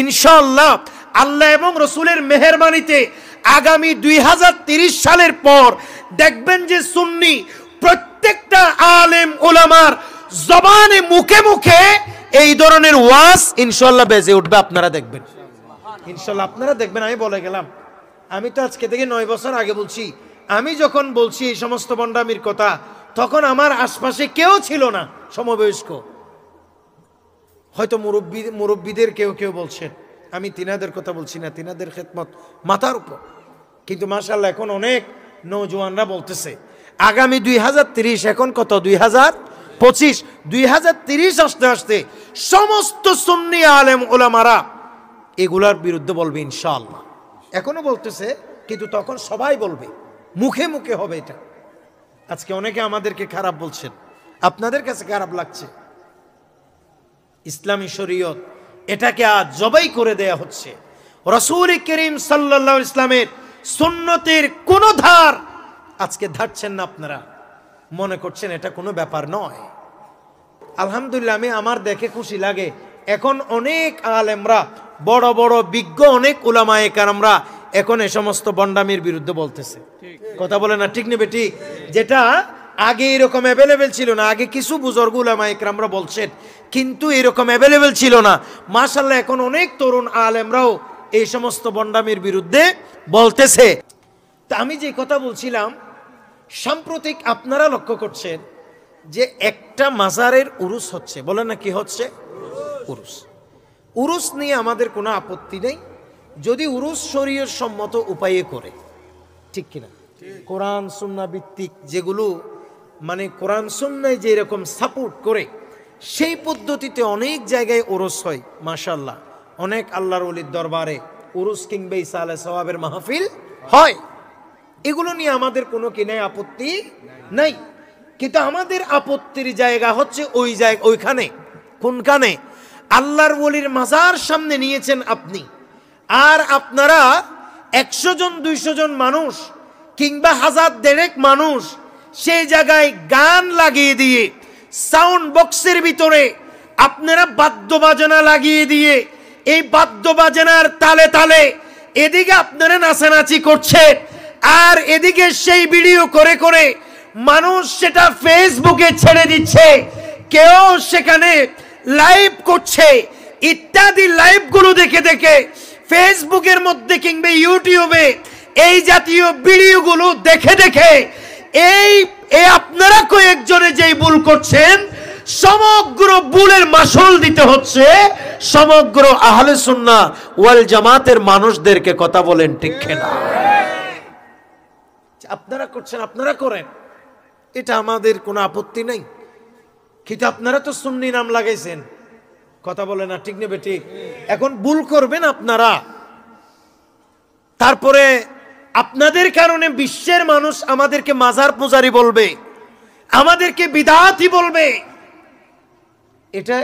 ইনশাআল্লাহ আল্লাহ এবং রসুলের মেহেরবানিতে আগামী 2030 সালের পর দেখবেন যে সুন্নি প্রত্যেকটা আলেম ওলামার জবানে মুখে মুখে এই ধরনের ওয়াজ ইনশাআল্লাহ বেজে উঠবে। আপনারা দেখবেন ইনশাআল্লাহ, আপনারা দেখবেন। আমি বলে গেলাম, আমি তো আজকে থেকে 9 বছর আগে বলছি। আমি যখন বলছি এই সমস্ত বন্ডামির কথা, তখন আমার আশপাশে কেউ ছিল না সমবয়স্ক। হয়তো মুরব্বীদের কেউ কেউ বলছেন, আমি তিনাদের কথা বলছি না, তিনাদের খেদমত মাথার উপর। কিন্তু মাশাআল্লাহ এখন অনেক নওজোয়ানরা বলতেছে আগামী 2030, এখন কত 2025, 2030 আসতে আসতে সমস্ত সুন্নি আলেম ওলামারা এগুলার বিরুদ্ধে বলবে ইনশাআল্লাহ। এখনো বলতেছে, কিন্তু তখন সবাই বলবে, মুখে মুখে হবে এটা। আজকে অনেকে আমাদেরকে খারাপ বলছেন, আপনাদের কাছে খারাপ লাগছে। ইসলামী শরীয়ত এটাকে আজ জবাই করে দেয়া হচ্ছে। রাসূল করিম সাল্লাল্লাহু আলাইহি ইসলামের সুন্নতের কোন ধার আজকে ধারছেন না। আপনারা মনে করছেন এটা কোনো ব্যাপার নয়। আলহামদুলিল্লাহ, আমি আমার দেখে খুশি লাগে, এখন অনেক আলেমরা, বড় বড় বিজ্ঞ অনেক উলামায়ে কেরামরা এখন এই সমস্ত বন্ডামির বিরুদ্ধে বলতেছে। কথা বলে না, ঠিক নেবে ঠিক? যেটা আগে এরকম অ্যাভেলেবেল ছিল না। আগে কিছু বুজুর্গ উলামায়ে কেরামরা বলছেন, কিন্তু এরকম অ্যাভেলেবেল ছিল না। মাশাআল্লাহ এখন অনেক তরুণ আলেমরাও এই সমস্ত বন্ডামির বিরুদ্ধে বলতেছে। তা আমি যে কথা বলছিলাম, সাম্প্রতিক আপনারা লক্ষ্য করছেন যে একটা মাজারের উরুস হচ্ছে। বলেন না, কি হচ্ছে? উরুস। উরুস নিয়ে আমাদের কোনো আপত্তি নেই, যদি উরুস শরীয়ত সম্মত উপায়ে করে, ঠিক কিনা? কোরআন সুন্নাহ ভিত্তিক যেগুলো, মানে কোরআন সুন্নায় যে এরকম সাপোর্ট করে, সেই পদ্ধতিতে অনেক জায়গায় উরুস হয়। মাশাআল্লাহ, অনেক আল্লাহর ওলির দরবারে উরুস কিংবা ইসালে সওয়াবের মাহফিল হয়। এগুলো নিয়ে আমাদের কোনো কিনায় আপত্তি নাই। কিন্তু আমাদের আপত্তির জায়গা হচ্ছে ওই জায়গা, ওইখানে। কোনখানে? আল্লাহর ওলির মাজার সামনে নিয়েছেন আপনি, আর আপনারা 100 জন 200 জন মানুষ কিংবা 1000 মানুষ সেই জায়গায় গান লাগিয়ে দিয়ে, সাউন্ড বক্সের ভিতরে আপনারা বাদ্যবাজনা লাগিয়ে দিয়ে, এই বাদ্যবাজনার তালে তালে এদিকে আপনারা নাচানাচি করছে, আর এদিকে সেই ভিডিও করে করে মানুষ সেটা ফেসবুকে ছেড়ে দিচ্ছে, কেউ সেখানে লাইভ করছে। ইত্যাদি লাইভগুলো দেখে দেখে ফেসবুকের মধ্যে কিংবা ইউটিউবে এই জাতীয় ভিডিওগুলো দেখে দেখে এই আপনারা কয়েকজনে যেই ভুল করছেন, সমগ্র ভুলের মাসুল দিতে হচ্ছে সমগ্র আহলে সুন্নাহ ওয়াল জামাতের মানুষদেরকে। কথা বলেন, ঠিক কিনা? আপনারা করছেন, আপনারা করেন, এটা আমাদের কোনো আপত্তি নাই। কিন্তু আপনারা তো সুন্নি নাম লাগাইছেন। কথা বলে না, ঠিক নেবে ঠিক? এখন ভুল করবেন আপনারা, তারপরে আপনাদের কারণে বিশ্বের মানুষ আমাদেরকে মাজার পূজারি বলবে, আমাদেরকে বিদআতি বলবে। এটা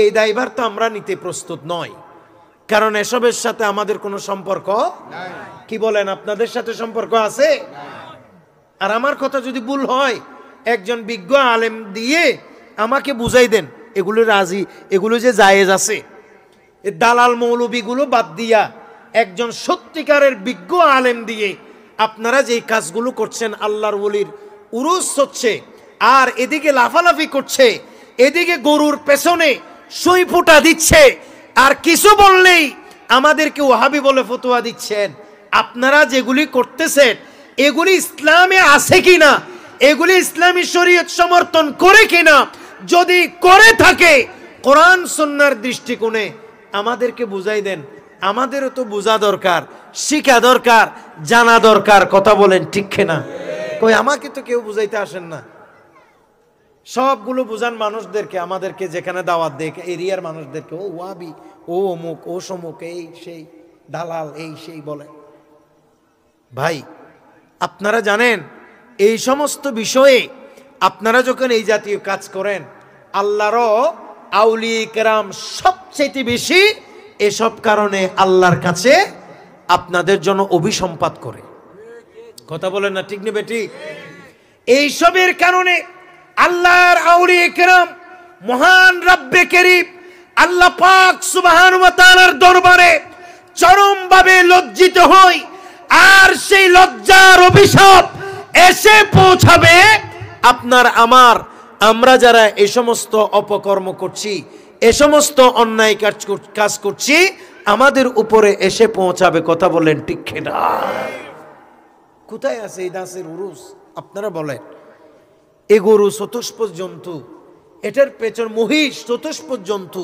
এই দায়ভার তো আমরা নিতে প্রস্তুত নয়, কারণ এসবের সাথে আমাদের কোনো সম্পর্ক নাই। কি বলেন, আপনাদের সাথে সম্পর্ক আছে? আর আমার কথা যদি ভুল হয়, একজন বিজ্ঞ আলেম দিয়ে আমাকে বুঝাই দেন এগুলো রাজি, এগুলো যে জায়েজ আছে। দালাল মৌলবীগুলো বাদ দিয়া একজন সত্যিকারের বিজ্ঞ আলেম দিয়ে আপনারা যেই কাজগুলো করছেন, আল্লাহর ওলির উরুস হচ্ছে, আর এদিকে লাফালাফি করছে, এদিকে গরুর পেছনে সুই ফুটা দিচ্ছে, আর কিছু বললেই আমাদেরকে ওয়াহাবি বলে ফতোয়া দিচ্ছেন। আপনারা যেগুলি করতেছেন এগুলি ইসলামে আছে কিনা, এগুলি ইসলামী শরীয়ত সমর্থন করে কিনা, যদি করে থাকে কোরআন সুন্নাহর দৃষ্টিকোণে আমাদেরকে বুঝাই দেন। আমাদেরও তো বোঝা দরকার, শিখা দরকার, জানা দরকার। কথা বলেন, ঠিক কিনা? কই আমাকে তো কেউ বুঝাইতে আসেন না। সবগুলো বুঝান মানুষদেরকে, আমাদেরকে যেখানে দাওয়াত দেয় এরিয়ার মানুষদেরকে, ও ওয়াবি, ও অমুক, ও সমুক, এই সেই দালাল, এই সেই বলে। ভাই, আপনারা জানেন এই সমস্ত বিষয়ে আপনারা যখন এই জাতীয় কাজ করেন, আল্লাহরও আউলিয়া কেরাম সবচেয়ে বেশি এসব কারণে আল্লাহর কাছে আপনাদের জন্য অভিসম্পাত করে। কথা বলেন না, ঠিক নেবে ঠিক? এইসবের কারণে আল্লাহর আউলিয়া কেরাম, মহান রব্বে কারীম আল্লাহ পাক সুবহানাহু ওয়া তাআলার দরবারে চরমভাবে লজ্জিত হই, আর সেই লজ্জার অভিশাপ এসে পৌঁছাবে আপনার আমার, আমরা যারা এই সমস্ত অপকর্ম করছি, এ সমস্ত অন্যায় কাজ করছি, আমাদের উপরে এসে পৌঁছাবে। কথা বলেন ঠিক কিনা? কোথায় আছে এই দাসের উরুস? আপনারা বলেন। এ গরু চতুষ্পদ জন্তু, এটার পেছন মহিষ চতুষ্পদ জন্তু,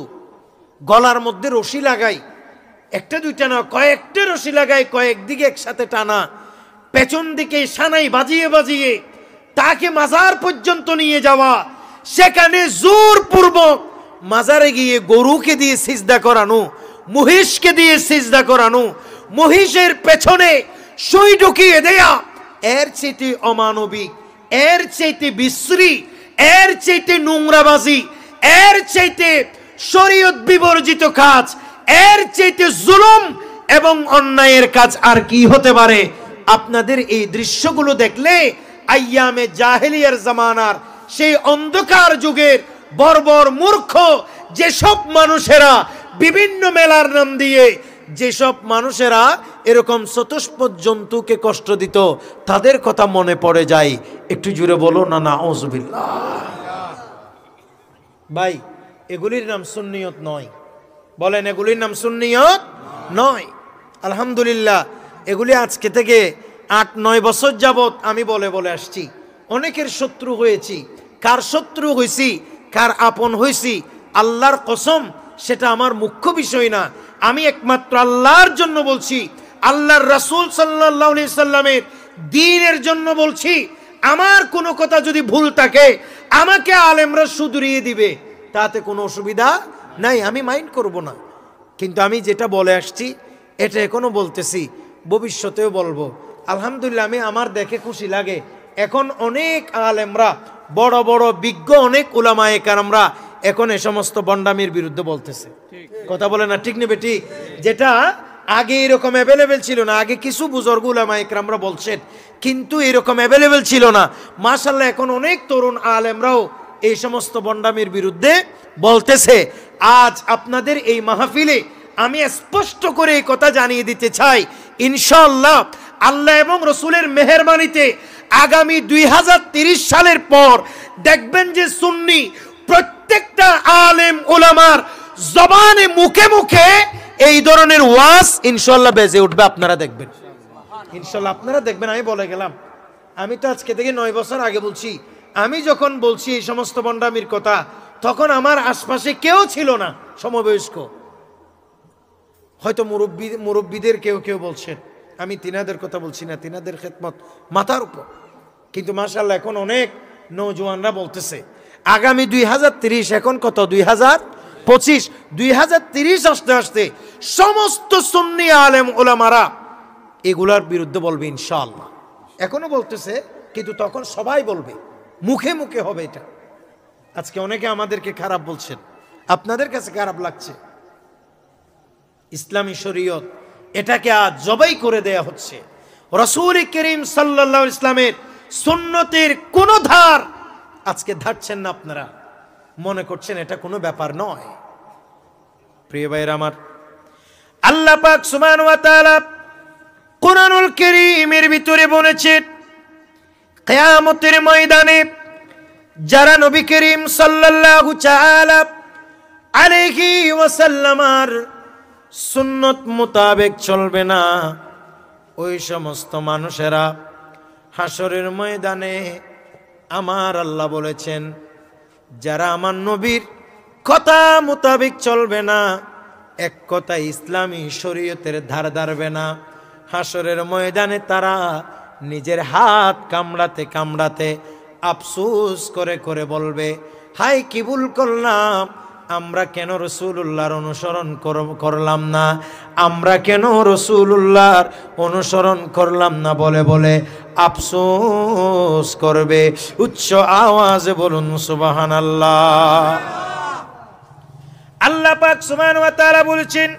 গলার মধ্যে রশি লাগাই, একটা দুইটা না কয়েকটা রশি লাগাই, কয়েকদিকে একসাথে টানা, পেছন দিকে সানাই বাজিয়ে বাজিয়ে তাকে মাজার পর্যন্ত নিয়ে যাওয়া, সেখানে জোরপূর্বক মাজারে গিয়ে গরুকে দিয়ে সিজদা করানো, মহিষকে দিয়ে সিজদা করানো, মহিষের পেছনে সুই ঢুকিয়ে দেয়া, এর চাইতে অমানবিক, এর চাইতে বিশ্রী, এর চাইতে নোংরাবাজি, এর চাইতে শরীয়ত বিবর্জিত কাজ, এর চাইতে জুলুম এবং অন্যায়ের কাজ আর কি হতে পারে? আপনাদের এই দৃশ্যগুলো দেখলে আইয়ামে জাহেলিয়ার জামানার সেই অন্ধকার যুগের বর্বর মূর্খ যেসব মানুষেরা বিভিন্ন মেলার নাম দিয়ে যেসব মানুষেরা এরকম চতুষ্পদ জন্তুকে কষ্ট দিত, তাদের কথা মনে পড়ে যায়। একটু জুড়ে বলো না নাউজুবিল্লাহ। ভাই, এগুলির নাম সুন্নিয়ত নয়। বলেন, এগুলির নাম সুন্নিয়ত নয়। আলহামদুলিল্লাহ, এগুলি আজকে থেকে 8-9 বছর যাবত আমি বলে বলে আসছি। অনেকের শত্রু হয়েছি, কার শত্রু হয়েছি, কার আপন হয়েছি, আল্লাহর কসম সেটা আমার মুখ্য বিষয় না। আমি একমাত্র আল্লাহর জন্য বলছি, আল্লাহর রাসূল সাল্লাল্লাহু আলাইহি সাল্লামের দ্বীনের জন্য বলছি। আমার কোনো কথা যদি ভুল থাকে, আমাকে আলেমরা শুধরিয়ে দিবে, তাতে কোনো অসুবিধা নাই, আমি মাইন্ড করব না। কিন্তু আমি যেটা বলে আসছি এটা এখনো বলতেছি, ভবিষ্যতেও বলবো। আলহামদুলিল্লাহ, আমি আমার দেখে খুশি লাগে, এখন অনেক আলেমরা, বড় বড় বিজ্ঞ অনেক উলামায়ে কেরামরা এখন এই সমস্ত বন্ডামির বিরুদ্ধে বলতেছে। কথা বলে না ঠিক নেবে ঠিক? যেটা আগে এরকম অ্যাভেলেবেল ছিল না। আগে কিছু বুজুর্গ উলামায়ে কেরামরা বলছেন, কিন্তু এরকম অ্যাভেলেবেল ছিল না। মাশাআল্লাহ, এখন অনেক তরুণ আলেমরাও এই সমস্ত বন্ডামির বিরুদ্ধে বলতেছে। আজ আপনাদের এই মাহফিলে আমি স্পষ্ট করে এই কথা জানিয়ে দিতে চাই, ইনশাআল্লাহ আল্লাহ এবং রসুলের মেহেরবানিতে আগামী 2030 সালের পর দেখবেন যে সুন্নি প্রত্যেকটা আলেম ওলামার জবানে মুখে মুখে এই ধরনের ওয়াজ ইনশাআল্লাহ বেজে উঠবে। আপনারা দেখবেন, ইনশাআল্লাহ আপনারা দেখবেন। আমি বলে গেলাম, আমি তো আজকে থেকে 9 বছর আগে বলছি। আমি যখন বলছি এই সমস্ত বন্ডামির কথা, তখন আমার আশপাশে কেউ ছিল না সমবয়স্ক। হয়তো মুরব্বীদের কেউ কেউ বলছেন, আমি তিনাদের কথা বলছি না, তিনাদের খেদমত মাথার উপর। কিন্তু মাশাআল্লাহ এখন অনেক নওজোয়ানরা বলতেছে আগামী 2030, এখন কত 2025, 2030 আসতে আসতে সমস্ত সুন্নি আলেম ওলামারা এগুলার বিরুদ্ধে বলবে ইনশাআল্লাহ। এখনো বলতেছে, কিন্তু তখন সবাই বলবে, মুখে মুখে হবে এটা। আজকে অনেকে আমাদেরকে খারাপ বলছেন, আপনাদের কাছে খারাপ লাগছে। ইসলামী শরীয়ত এটাকে আজ জবাই করে দেয়া হচ্ছে। রাসূল করিম সাল্লাল্লাহু আলাইহি ইসলামের সুন্নতের কোন ধার আজকে ধারছেন না। আপনারা মনে করছেন এটা কোনো ব্যাপার নয়। প্রিয় ভাইরা আমার, আল্লাহ পাক সুবহানাহু ওয়া তাআলা কুরআনুল কারীমের ভিতরে বলেছেন, কিয়ামতের ময়দানে যারা নবী করিম সাল্লাল্লাহু তাআলা আলাইহি ওয়াসাল্লামের সুন্নত মোতাবেক চলবে না, ওই সমস্ত মানুষেরা হাসরের ময়দানে আমার আল্লাহ বলেছেন, যারা আমার নবীর কথা মোতাবেক চলবে না, এক কথায় ইসলামী শরীয়তের ধার ধারবে না, হাসরের ময়দানে তারা নিজের হাত কামড়াতে কামড়াতে আফসোস করে করে বলবে, হাই কি ভুল করলাম, আমরা কেন রাসূলুল্লাহর অনুসরণ করলাম না, আমরা কেন রাসূলুল্লাহর অনুসরণ করলাম না বলে বলে আফসোস করবে। উচ্চ আওয়াজে বলুন সুবহানাল্লাহ। আল্লাহ পাক সুবহানাহু ওয়া তাআলা বলেছেন,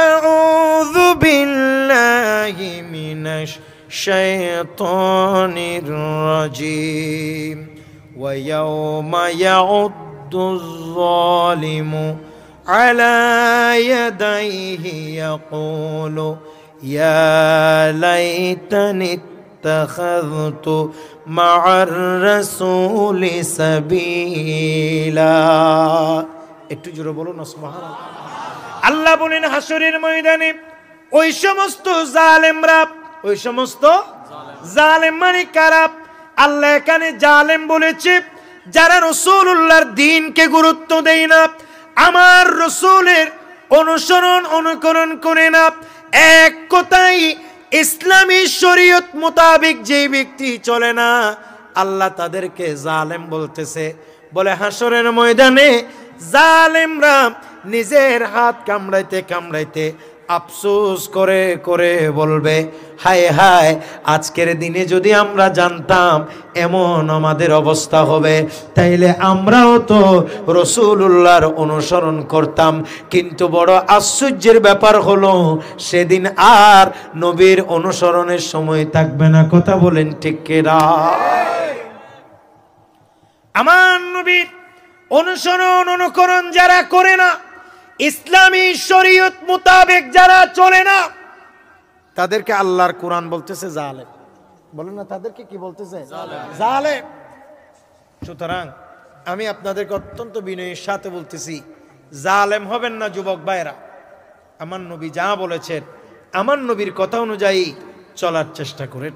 আউযু বিল্লাহি মিনাশ শাইতানির রাজীম ওয়া ইয়াউমা ইয়াউদ্দুয যালিমু على يديه يقول يا ليتني اتخذت مع الرسول سبيلا একটু জোরে বলুন না সুবহানাল্লাহ। আল্লাহ বলেন হাসরের ময়দানে ওই সমস্ত জালেমরা, ওই সমস্ত জালেম মানে কারা? আল্লাহ এখানে জালেম বলেছে যারা রাসূলুল্লাহর দ্বীনকে গুরুত্ব দেয় না, আমার রাসূলের অনুকরণ করে না, এক কথায় ইসলামী শরীয়ত মোতাবেক যে ব্যক্তি চলে না, আল্লাহ তাদেরকে জালেম বলতেছে। বলে হাসরের ময়দানে জালেমরা নিজের হাত কামড়াইতে কামড়াইতে আফসোস করে করে বলবে, হায় হায়, আজকের দিনে যদি আমরা জানতাম এমন আমাদের অবস্থা হবে, তাইলে আমরাও তো রাসূলুল্লাহর অনুসরণ করতাম। কিন্তু বড় আশ্চর্যের ব্যাপার হলো সেদিন আর নবীর অনুসরণের সময় থাকবে না। কথা বলেন ঠিক কিনা? আমার নবীর অনুকরণ যারা করে না, ইসলামী শরীয়ত মোতাবেক যারা চলে না, তাদেরকে আল্লাহর কোরআন বলতেছে জালেম। বলেন না, তাদেরকে কি বলতেছে? জালেম। সুতরাং আমি আপনাদেরকে অত্যন্ত বিনয়ের সাথে বলতেছি, জালেম হবেন না যুবক ভাইরা। আমার নবী যা বলেছেন, আমার নবীর কথা অনুযায়ী চলার চেষ্টা করেন।